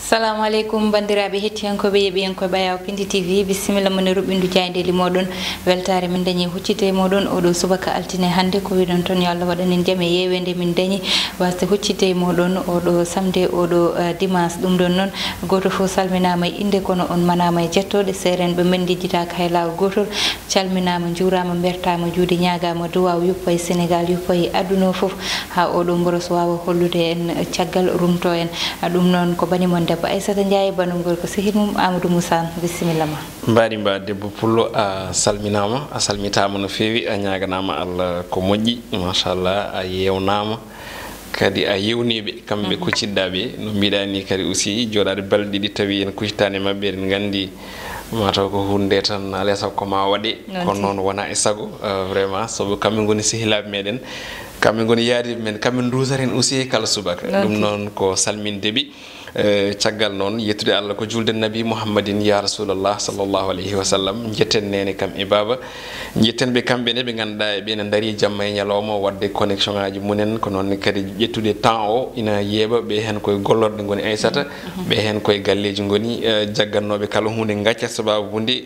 Assalamu alaikum bandiraɓe hettiyankoɓe yeɓiyankoɓe Bayaw Pindi TV bisimilla mon ruɓindu jayndeli moɗon weltare min dañi huccite moɗon oɗo subaka altine hande ko wiɗon toon yo Allah waɗanen jaam e yewede min dañi wasde huccite moɗon oɗo samde oɗo dimanche ɗum ɗon noon goto fo salminama e inde kono on manama e jettode serenɓe men dijitaka hay lawol gotol calminama juurama bertama juude ñagama duwaw yuppa e Sénégal yuppa e aduna foof ha oɗo mboros wawa hollude en caggal rumto en ɗum noon ko banimon debbo Aissata Ndiaye banugol ko sehil mum Amadou Moussa bisimilla ma mbaɗi mba debbo pullo a salminama a salmitama no fewi a ñaganama Allah ko moƴƴi machallah a yewnama kadi a yewniɓe kamɓe kuccidɗaɓe no mbiɗani kadi aussi joɗade balɗe ɗiɗi tawi en kuccitani mabɓe eɗen gandi mataw ko hunde tan alesa ko ma waɗe kono noon wona e sago vraiment saabu kamɓe goni sehilaɓe meɗen kamɓe goni yaadiɓe men kamɓe dusata hen aussi kala subaka ɗum noon ko salmindeɓe caggal noon yettude Allah ko julde nabi Muhammadin ya Rasulullah sallallahu alayhi wa sallam jetten nene kam e baba jetten ɓe kamɓe ne ɓe ganduɗa e ɓene daari jamma e ñalawma wadde connexion ngaji munen ko noon kadi ƴettude temps o ina yeeɓa ɓe hen koye gollorɗe goni Aissata ɓe hen koye galleji goni jaggannoɓe kala hunde gacca sababu hunde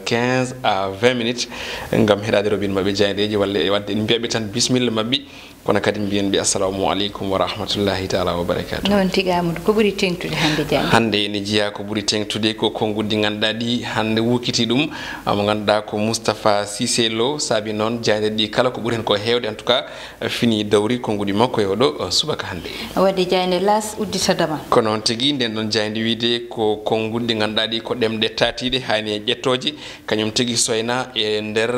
15 à 20 minutes gam heɗade robine mabɓe jaydeji walla e wadde en mbiyaɓe tan bisimilla mabɓe kono kadi mbiyen ɓe assalamu aleykum wa rahmatullahi taala wa barakatuh non tigui Amadou ko ɓuuri tengtude hande jani hande ene jeeya ko ɓuuri tengtude ko konngudi ganduɗa ɗi hande wukiti ɗum mo ganduɗa ko Moustapha Cissé Lo saabi noon jayde ɗi kala ko ɓuuri hen ko hewde en tout cas fini dawri konngudi makko e oɗo subaka hande wadde jayde las udditadama ko noon tigui nden ɗon jayde wiide ko konngudi ganduɗa ɗi ko ɗemɗe tatiɗe hani e ƴettoje kañum tigui soyna e nder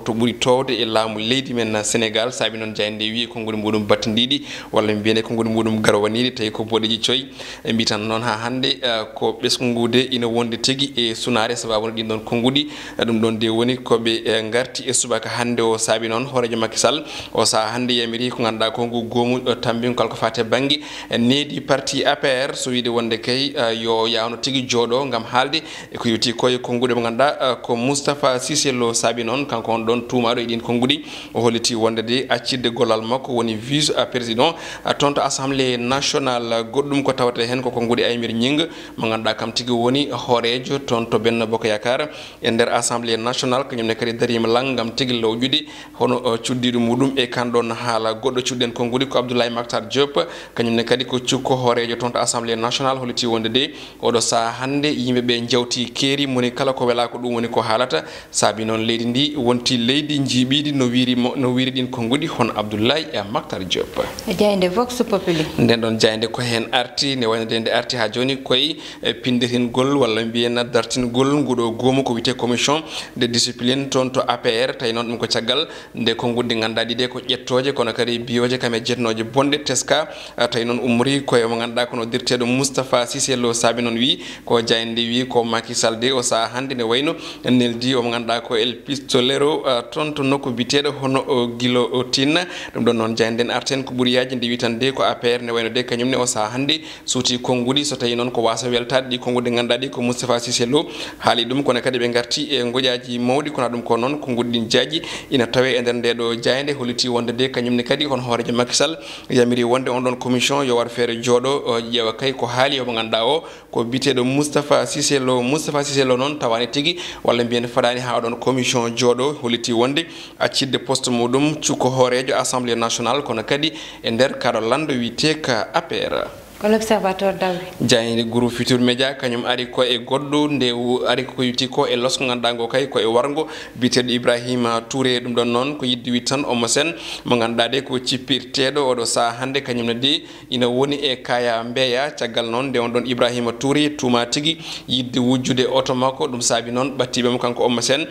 to ɓuuri towde e laamu leydi men Sénégal saabi noon jayde wi konngudi muɗum battidiɗi walla mbiyene konngudi muɗum garwaniɗi tawi ko boɗeji coyi e mbi tan noon ha hande ko ɓesgude ina wonde tigui e sunare sababu ɗin ɗon konngudi ɗum ɗon de woni koɓe garti e subaka hande o saabi noon hoorejo Macky Sall o saaha hande yamiri ko ganduɗa kongu gomu tambin kalko fate banggue needi parti APR so wiide wonde kay yo yawno tigui jooɗo gam haalde eko yewti koye konguɗe mo ganduɗa ko Moustapha Cissé Lo saabi noon kanko on ɗon tumaɗo e ɗin konngudi o holliti wonde de accidde gollal makko woni vice président toon to assemblée nationale goɗɗum ko tawata hen ko konngudi Aymir Gningue mo ganduɗa kam tigui woni hoorejo toon to Benno Bokk Yakar e nder assemblée nationale kañumne kadi darima langgam tigui lawƴude hono cuddiɗo muɗum e kanɗon haala goɗɗo cuɗɗen konngudi ko Abdoulaye Mactar Diop kañumne kadi ko cukko hoorejo toon to assemblée nationale holliti wonde de oɗo saaha hande yimɓeɓe jawti keeri moni kala ko wela ko ɗum woni ko haalata saabi noon leydi ndi wonti leydi jiiɓiɗi no wiiri ɗin konngudi hono Abdoulaye Mactar Diop jayde Vox Populi nden ɗon jayde ko hen arti ne wayno nde arti ha joni koye pinditingol walla mbiyen dartingol nguɗo goomu ko wiyete commission de discipline toon to APR tawi noon ɗum ko caggal nde konngudi ganduɗa ɗiɗe ko ƴettoje kono kadi biyoje kam e jetnoje bonde teska tawi noon ummori koye mo ganduɗa kono dirteɗo Moustapha Cissé Lo saabi noon wi ko jayde wi ko Macky Sall de o saaha hande ne wayno neldi omo ganduɗa ko El Pistolero toon to nokku biteɗo hono guillotine ɗum ɗon noon jayde nden arten ko ɓuuri yaji nde wi tan de ko APR ne wayno de kañumne o saaha hande suuti konngudi so tawi noon ko wasa weltade ɗi konngudi ganduɗa ɗi ko Moustapha Cissé Lo haali ɗum kono kadi ɓe garti e goƴaji mawɗi kono ɗum ko noon konngudi ɗin jaaji ina tawe e nder ndeɗo jayde holliti wonde de kañumne kadi hono hoorejo Macky Sall yamiri wonde on ɗon commission yo wat feere jooɗo ƴeewa kay ko haali omo ganduɗa o ko biteɗo Moustapha Cissé Lo noon tawani tigui walla mbiyen faɗani ha oɗon commission jooɗo holliti wonde accidde poste muɗum cukko hoorejo assemblée nationale kono kadi e nder kaɗo lando wiyete ka APR ko l'observateur dawri jayde groupe Futur Média kañum ari ko e goɗɗo nde ari ko yiti ko e losko ganduɗa ngo kay ko e wargo biteɗo Ibrahima Touré ɗum ɗon noon ko yidde wi tan omo sen mo ganduɗa de ko cippirteɗo oɗo saaha hande kañumne de ina woni e kaya mbeya caggal noon nde on ɗon Ibrahima Touré tuma tigui yidde wujjude auto makko ɗum saabi noon ɓattiɓemo kanko omo sen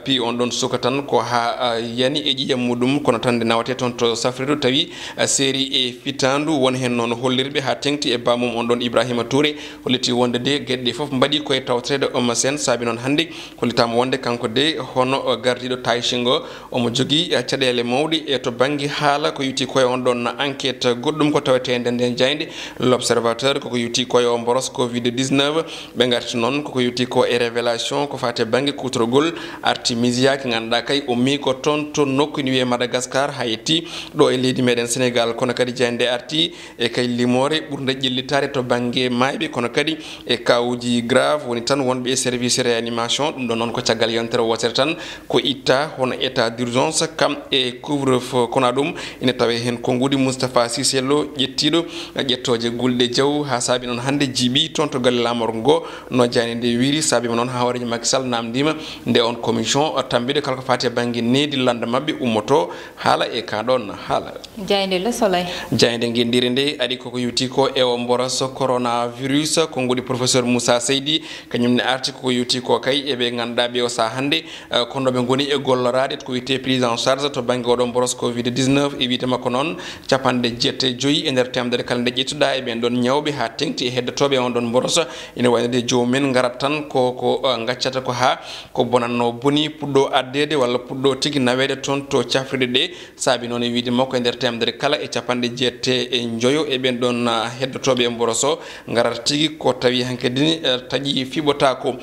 pi on ɗon suka tan ko ha yani e ƴiƴam muɗum kono tan nde nawate toon to safriɗo tawi série e fitandu won hen noon hollirɓe ha tengti e bamum on ɗon Ibrahima Touré holliti wonde de gueɗe ɗe foof mbaɗi koye tawtrede Eumeu Sène saabi noon hannde hollitama wonde kanko de hono gardiɗo Taïsingo omo jogui caɗele mawɗe e to banggue haala ko yuti koye on ɗon enquête goɗɗum ko tawetede nden jayde l'observateur koko yuti koye o mboros Covid 19 ɓe garti noon koko yuti ko e révélation ko fate banggue kutorogol artimisia ko ganduɗa kay o mi ko toon to nokku ni wiye Madagascar ha yetti ɗo e leydi meɗen Sénégal kono kadi jayde arti e kay limore ɓurde ƴellitare to banggue mayɓe kono kadi e kawuji grave woni tan wonɓe service réanimation ɗum ɗon noon ko caggal yontere wotere tan ko itta hono état d'urgence kam e couvre feu kono ɗum ina tawe hen konngudi Moustapha Cissé Lo ƴettiɗo ƴettoje gulɗe jaw ha saabi noon hande jiiɓi toon to galle lamorgo ngo no jani nde wiiri saabima noon ha horeji Macky Sall namdima nde on commission tambiɗo kala ko fati e banggue nedilande mabɓe ummoto haala e ka ɗon haala jayde le soleil jayde guendiri nde aɗi koko yuti ko e o mboros coronavirus konngudi professeur Moussa Seydi kañumne arti koko yuti ko kay eɓe ganduɗa ɓe o saha hande kono ɓe goni e gollorade ko wiyete prise en charge to banggue oɗon mboros covid 19 e wiyete makko noon capanɗe 75 e nder temedere kala nde ƴettuɗa e ɓen ɗon ñawɓe ha tengti e heddotoɓe on ɗon mboros ina waynide jomumen garat tan ko gaccata ko ha ko bonanno boni puɗɗo addede walla puɗɗo tigui nawede toon to cafrirɗe ɗe saabi noon e wiide makko e nder temedere kala e capanɗe 70 e ɓen ɗon heddotoɓe e mboroso garat tigui ko tawi hankkadini taaƴi fiɓotako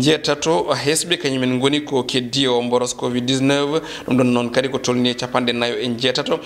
jeetato hesɓe kañumen goni ko keddi o mboros covid 19 ɗum ɗon noon kadi ko tolni e capanɗe nayo e jeetato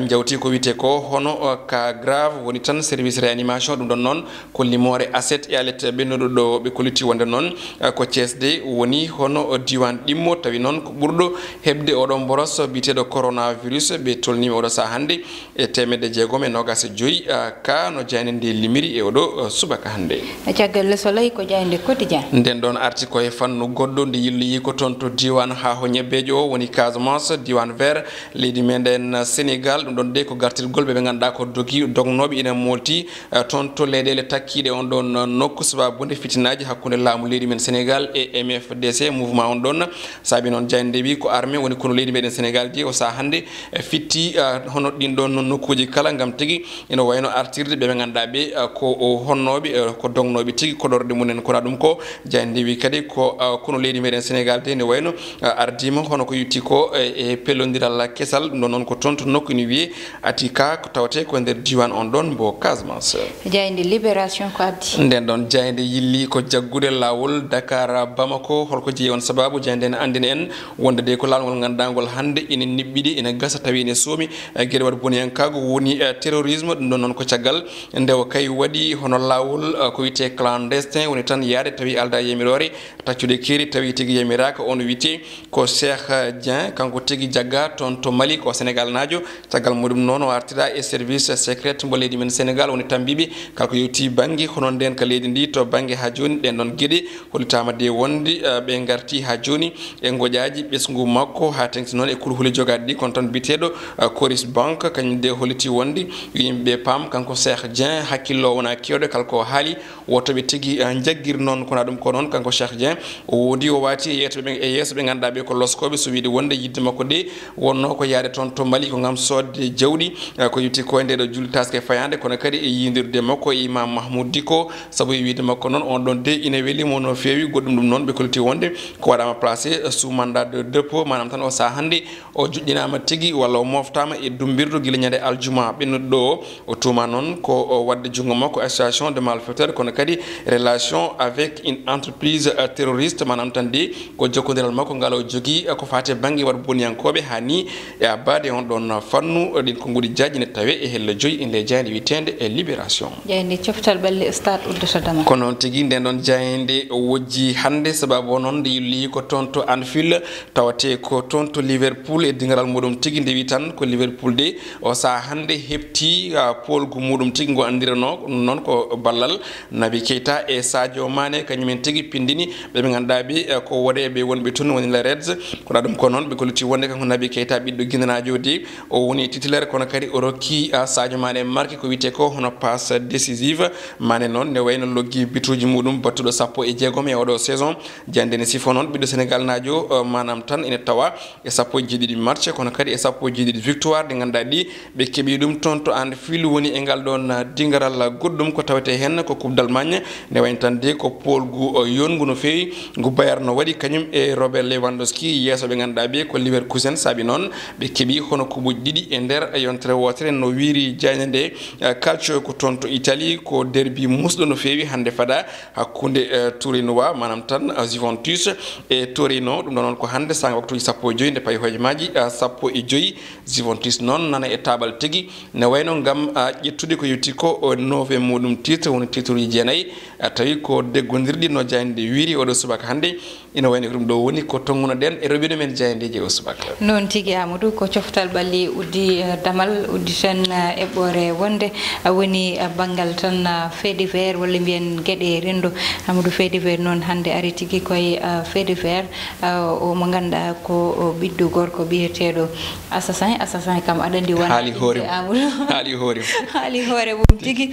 jawti ko wiyete ko hono ka grave woni tan service réanimation ɗum ɗon noon ko limore aset e alet ɓennuɗo ɗo ɓe koliti wonde noon ko thiesde woni hono diwan ɗimmo tawi noon ko ɓurɗo heɓde oɗo mboros biteɗo coronavirus ɓe tolnima oɗo saha hande e 695 ka no jayne nde limiri e oɗo subaka hande caggal le soleil ko jayde quotidien nden ɗon arti koye fannu goɗɗo nde yilloyi ko toon to diwan ha ho ñebbejo o woni Casamance diwan vert leydi meɗen Sénégal ɗum ɗon de ko gartirgol ɓe ganduɗa ko dognoɓe ina molti toon to leyɗele takkiɗe on ɗon nokku sababude fitinaji hakkude laamu leydi men Sénégal e MFDC mouvement on ɗon saabi noon jayde wi ko armé woni kono leydi meɗen Sénégal ji o saha hande fitti hono ɗin ɗon nokkuji kala gam tigui ina wayno artirde ɓe ganduɗa ɓe ko honnoɓe ko dognoɓe tigui koɗorde munen kono ɗum ko jayde wi kadi ko kono leydi meɗen Sénégal de ne wayno ardima hono ko yutti ko e pellodiral kesal ɗum ɗon noon ko toon to nokku ina wiye atika ko tawate ko nder diwan on ɗon mbo Casamance jayde libération ko addi nden ɗon jayde yilli ko jaggude lawol Dakar Bamako holko jeeyi on sababu jayde ne andina en wonde de ko lawol ngandagol hande ina niɓɓiɗi ina gasa tawi ene soomi gueɗe waɗa boni hen kago woni terrorisme ɗum ɗon noon ko caggal ndewa kay waɗi hono lawol ko wiyete clandestin woni tan yaade tawi alda yamirore taccude keeri tawi tigui yamiraka on wiyete ko Cheikh Dieng kanko tigui jagga toon to Mali ko Sénégal najo caggal muɗum noon o artira e service secret mbo leydi men Sénégal woni tambiɓe kalko yewti banggue hono nden ka leydi ndi to banggue ha joni ɗen ɗon gueɗe hollitama de wonde ɓe garti ha joni e goƴaji ɓesgu makko ha tengti noon e kurhuli jogaɗe ɗi kono tan biteɗo Coris Banque kañum de holliti wonde yimɓeɓe paam kanko Cheikh Dieng hakkillo wona kewɗo kalko haali wotoɓe tigui jagguir noon kona ɗum ko noon kanko Cheikh Dieng o woodi o wati e yesso ɓe ganduɗa ɓe ko loskoɓe so wiide wonde yidde makko de wonno ko yaade toon to Mali ko gam sodde jawɗi ko yutti ko nde ɗo julli taske fayande kono kadi e yidirde makko e Imam Mahmoud Diko saabu e wiide makko noon on ɗon de ina welimo no fewi goɗɗum ɗum noon ɓe kolti wonde ko waɗama placé sous mandat de dépôt manam tan o saha hande o juɗɗinama tigui walla o moftama e dumbirdu guila ñande aljuma ɓennuɗo ɗo o tuma noon ko wadde jungo makko association de malfaiteurs kono kadi relation avec une entreprise terroriste manam tan de ko jokkodiral makko ngal o jogui ko fate banggue waɗa boniyankoɓe hani e abbade on ɗon fannu ɗin ko guuɗi jaji ne tawe e hello joyi inde jayde witende e libération jayde coftal balle stade uddotodama ko noon tigui nden ɗon jayde wojji hande sababu noon nde yilli ko toon to Anfield tawate ko toon to Liverpool e dingaral muɗum tigui ndewi tan ko Liverpool de o saha hande hepti polgu muɗum tigui ngo andirano noon ko ballal Naby Keita e Sadio Mané kañumen tigui pindini ɓe ganduɗa ɓe ko woɗeɓe wonɓe toon woni la Reds kono ɗum ko noon ɓe koliti wonde kanko Naby Keita ɓiɗɗo guinanajo de o woni titulaire kono kadi o rokki Sadio Mané marque ko wiyete ko hono passe décisive Mané noon ne wayno loggi bituji muɗum battuɗo 16 e oɗo saison jande ne sifo noon ɓiɗɗo Sénégal najo manam tan ene tawa e 17 match kono kadi e 17 victoire ɗe ganduɗa ɗi ɓe keeɓi ɗum toon to Anfield woni e ngal ɗon dingaral goɗɗum ko tawete hen ko coupe d'Allemagne ne wayno tan de ko polgu yongu no fewi ngu Bayern no waɗi kañum e Robert Lewandowski yesso ɓe ganduɗa ɓe ko Leverkusen saabi noon ɓe keeɓi hono kuɓuji ɗiɗi e nder yontere wotere no wiiri jayne nde calcio ko toon to Italie ko derby musɗo no fewi hande fada hakkude Torinoa manam tan Juventus e Torino ɗum ɗon noon ko hande sanga waktuji 15 nde payi hojomaji 15 Juventus noon nana e tabal tigui ne wayno gam ƴettude ko yetti sappo o nove muɗum titre woni titre uji jeenayyi tawi ko deggodirɗi no jayde wiiri oɗo subaka hannde ina wayno ko ɗum ɗo woni ko tonguno ɗen e roɓino men jayandeji o subaka noon tigui Amadou ko coftal ɓalli uddi damal uddi tan eɓɓore wonde woni banggal tan fait divers walla mbiyen gueɗe rendo Amadou fait divers noon hannde ari tigui koye fait divers o mo ganduɗa ko ɓiɗɗo gorko biyeteɗo assassin kam aɗa andi wona haali hoore haali hoore mum tigui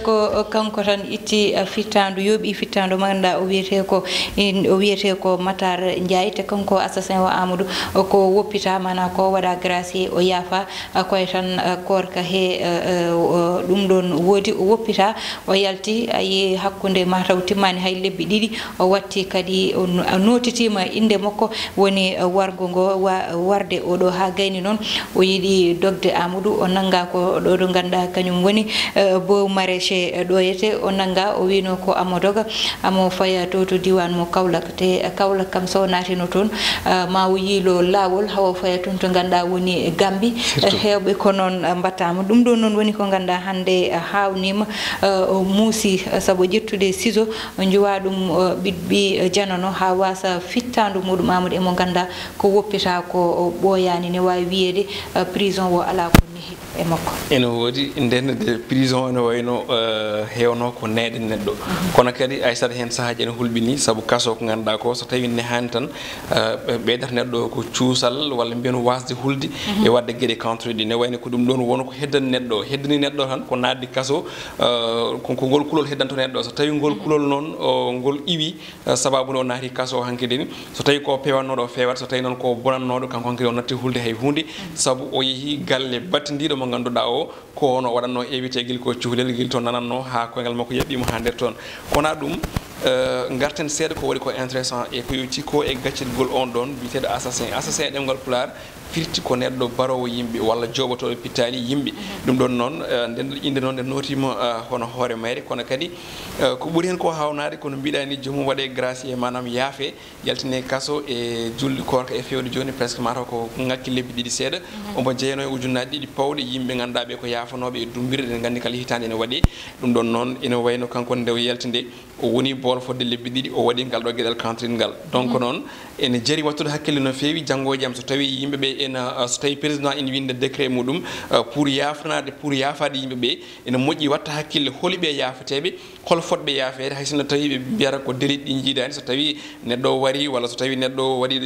ko kanko tan itti fittandu yooɓi fittandu mo ganduɗa o wiyete ko Matar Ndiaye te kanko assassin o Amadou ko woppita mana ko waɗa gracier o yaafa koye tan korka he ɗum ɗon woodi o woppita o yalti ayi hakkude mataw timmani hay lebbi ɗiɗi o watti kadi o notitima inde makko woni wargo ngo warde oɗo ha gayni noon o yiiɗi dogde Amadou o nanga ko ɗo ɗo ganduɗa kañum woni beau maraîcher ɗoyete o nanga o wino ko amo doga amo faya to diwan mo Kaolack te Kaolack kam so natino toon ma o yiilo lawol hawo faya toon to ganduɗa woni Gambie hewɓe ko noon mbattama ɗum ɗo noon woni ko ganduɗa hande hawnima o muusi saabu ƴettude ciseau jowa ɗum ɓiɗɓi janano ha wasa fittandu muɗum Amadou emo ganduɗa ko woppita ko ɓooyani ne wawi wiyede prison o ala ko nehi e makko ene woodi ndende prison ene wayno hewno ko neɗe neɗɗo kono kadi aysata hen sahaji ene hulɓini saabu kaso ko ganduɗa ko so tawi nehani tan ɓeydata neɗɗo ko cuusal walla mbiyen wasde hulde e wadde gueɗe contre ɗi ne wayno ko ɗum ɗon woni ko heddani neɗɗo heddani neɗɗo tan ko nadde kaso ko ngol kulol heddanto neɗɗo so tawi ngol kulol noon ngol iwi sababu o naati kaso o hankkadi ni so tawi ko pewannoɗo o fewat so tawi noon ko bonannoɗo kanko hankkadi o natti hulde hay hunde saabu o yeehi galle battidiɗo mo ganduɗa o ko ono waɗanno évité guil ko cuhlel guil to nananno ha koyngal makko yaɓɓimo ha nder toon kona ɗum garten seeɗa ko waɗi ko intéressant e ko yetti ko e gaccitgol on ɗon biteɗo assassin e ɗemgal Pulaar firti ko neɗɗo barowo yimɓe walla joɓotoɗo pittani yimɓe ɗum ɗon noon nden inde noon nde notima hono hoore mayre kono kadi ko ɓuuri hen ko hawnade kono mbiɗa ni jomum waɗe gracier manam yaafe yaltine kaso e julɗi korka e fewde joni presque mataw ko ngakki lebbi ɗiɗi seeɗa omo jeyano e ujunnaji ɗiɗi pawɗe yimɓe ganduɗa ɓe ko yafanoɓe e dumbirde ɗen gandi kala hitande ene waɗi ɗum ɗon noon ene wayno kanko nde yaltinde o woni bool fodde lebbi ɗiɗi o waɗi ngal ɗo gueɗal kantrin ngal donc noon ene jaari wattude hakkille no fewi janggo e jaam so tawi yimɓeɓe ena so tawi président ina winde décret muɗum pour yafade yimɓeɓe ene moƴƴi watta hakkille holiɓe yafeteɓe hol fotɓe yaafede hay sinno tawi ɓe mbiyata ko délit ɗi jiidani so tawi neɗɗo o wari walla so tawi neɗɗo o waɗi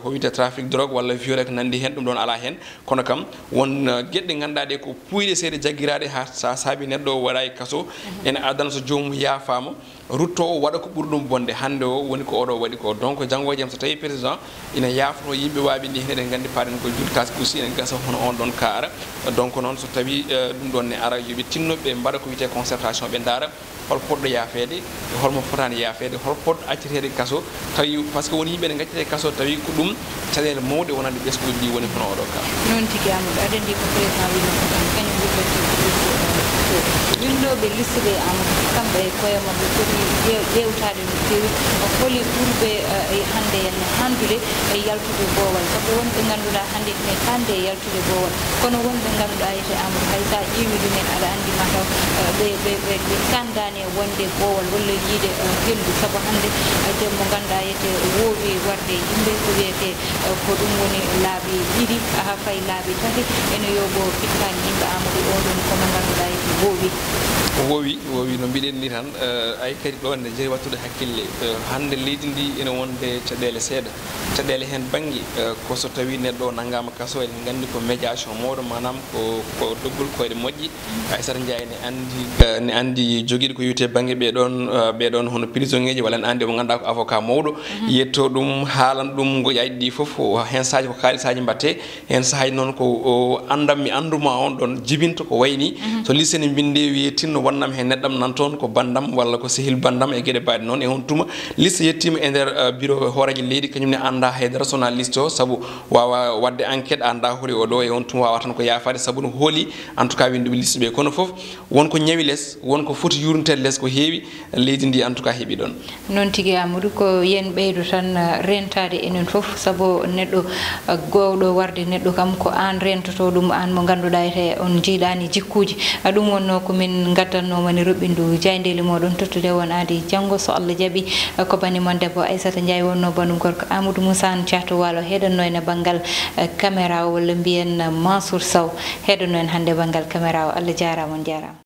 ko wiyete trafic drogue walla violé ko nandi hen ɗum ɗon ala hen kono kam won gueɗɗe ganduɗa ɗe ko puyɗe seeɗa jagguiraɗe ha sa saabi neɗɗo o waɗa e kaso ene adana so jomum yaafama rutto o waɗa ko ɓuri ɗum bonde hande o woni ko oɗo waɗi ko donc janggo e jaam so tawi président ina yafno yimɓe waɓe ndi hen eɗen gandi paɗen ko jultasi aussi ene gasa hono on ɗon ka ara donc noon so tawi ɗum ɗon ne ara yoɓe tinnoɓe mbaɗa ko wiyete concertation ɓe daara hol poɗɗo yaafede holmo fotani yaafede hol poɗɗo accetede kaso tawi par ce que woni yimɓe ne gaccete kaso tawi ko ɗum caɗele mawɗe wonande ɓesguji ɗi woni kono oɗo ka noon tigui Amadou aɗa andi ko président wino ko tan kañum windoɓe listude Amadou kamɓe e koye mabɓe foti ƴewtade no fewi holi ɓurɓe hande ene handude e yaltude boowal saabu wonɓe ganduɗa hande ene kande e yaltude boowal kono wonɓe ganduɗa yete Amadou hay sa ƴeewi ɗumen aɗa andi mataw ɓe kandani e wonde boowal walla yiide heldu saabu hande debbo ganduɗa yete woowi warde yimɓe ko wiyete ko ɗum woni laabi ɗiɗi ha fayi laabi tati ene yoɓo pittani yimɓe Amadou oɗon komo ganduɗa yete wowi no mbiɗen ni tan ay kadi ɗo nde jeeri wattude hakkille hande leydi ndi ene wonde caɗele seeɗa caɗele hen banggue ko so tawi neɗɗo naggama kaso en gandi ko médiation mawɗo manam ko doggol koyɗe moƴƴi Aissata Ndiaye ne andi joguiɗo ko wiyete banggue ɓeɗon hono prisonnier ji walla ne andi mo ganduɗa ko avocat mawɗo yetto ɗum haalan ɗum goƴaji ɗi foof hen sahaji ko kaalisaji mbatte hen sahaji noon ko anduma on ɗon jibinta ko wayni so liste ne binde wiye tinno wonnam hen neɗɗam nan toon ko bandam walla ko sehil bandam e gueɗe mbaɗe noon e on tuma liste yettima e nder bureau horaji leydi kañumne anda haydara sona liste o saabu wawa wadde enquête anda hooli oɗo e on tuma wawa tan ko yafade saabu no hooli en tout cas winduɓe liste ɓe kono foof wonko ñawi less wonko foti yurnitede less ko heewi leydi ndi tigui en tout cas heeɓi ɗon non tigui Amadou ko yen ɓeydo tan rentade enen foof saabu neɗɗo gowɗo warde neɗɗo kam ko an rentoto ɗum an mo ganduɗa ete on jiiɗani jikkuji ɗum wonno ko min gaddannomani roɓɓindu Diaydeli moɗon tottude won adi janggo so Allah jaaɓi ko bani mon debbo Aissata Ndiaye wonno banum gorko Amadou Moussa en ciato walo heɗanno en banggal caméra o walla mbiyen Mansour Sow heɗanno en hande banggal caméra o Allah jarama on jarama